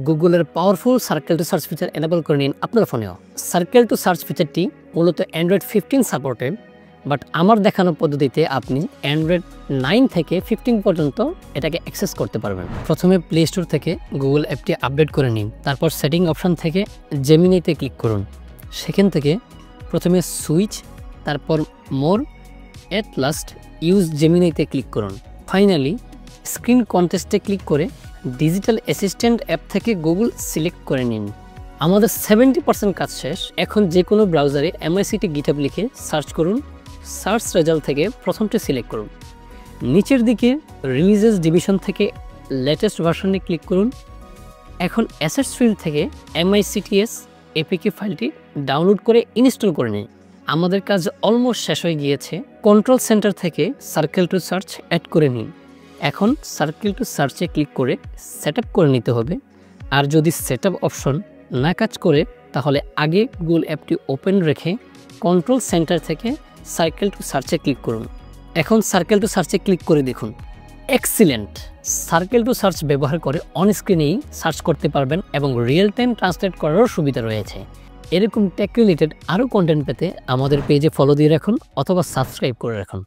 গুগলের powerful circle to search feature enable করে নিন আপনার ফোনেও। সার্কেল টু সার্চ ফিচারটি মূলত অ্যান্ড্রয়েড 15 সাপোর্টেড, বাট আমার দেখানো পদ্ধতিতে আপনি অ্যান্ড্রয়েড 9 থেকে 15 পর্যন্ত এটাকে অ্যাক্সেস করতে পারবেন। প্রথমে প্লে স্টোর থেকে গুগল অ্যাপটি আপডেট করে নিন, তারপর সেটিং অপশান থেকে জেমিনিতে ক্লিক করুন। সেখান থেকে প্রথমে সুইচ, তারপর মোর, এট লাস্ট ইউজ জেমিনিতে ক্লিক করুন। ফাইনালি স্ক্রিন কন্টেস্টে ক্লিক করে ডিজিটাল অ্যাসিস্ট্যান্ট অ্যাপ থেকে গুগল সিলেক্ট করে নিন। আমাদের 70% কাজ শেষ। এখন যে কোনো ব্রাউজারে MICT GitHub লিখে সার্চ করুন। সার্চ রেজাল্ট থেকে প্রথমটি সিলেক্ট করুন। নিচের দিকে রিলিজেস ডিভিশন থেকে লেটেস্ট ভার্সনে ক্লিক করুন। এখন অ্যাসেটস ফিল্ড থেকে MICTS APK ফাইলটি ডাউনলোড করে ইনস্টল করে নিন। আমাদের কাজ অলমোস্ট শেষ হয়ে গিয়েছে। কন্ট্রোল সেন্টার থেকে সার্কেল টু সার্চ অ্যাড করে নিন। এখন সার্কেল টু সার্চে ক্লিক করে সেট করে নিতে হবে। আর যদি সেট অপশন না কাজ করে তাহলে আগে গুগল অ্যাপটি ওপেন রেখে কন্ট্রোল সেন্টার থেকে সার্কেল টু সার্চে ক্লিক করুন। এখন সার্কেল টু সার্চে ক্লিক করে দেখুন, এক্সিলেন্ট। সার্কেল টু সার্চ ব্যবহার করে অন স্ক্রিনেই সার্চ করতে পারবেন এবং রিয়েল টাইম ট্রান্সলেট করারও সুবিধা রয়েছে। এরকম টেক রিলেটেড আরও কন্টেন্ট পেতে আমাদের পেজে ফলো দিয়ে রাখুন অথবা সাবস্ক্রাইব করে রাখুন।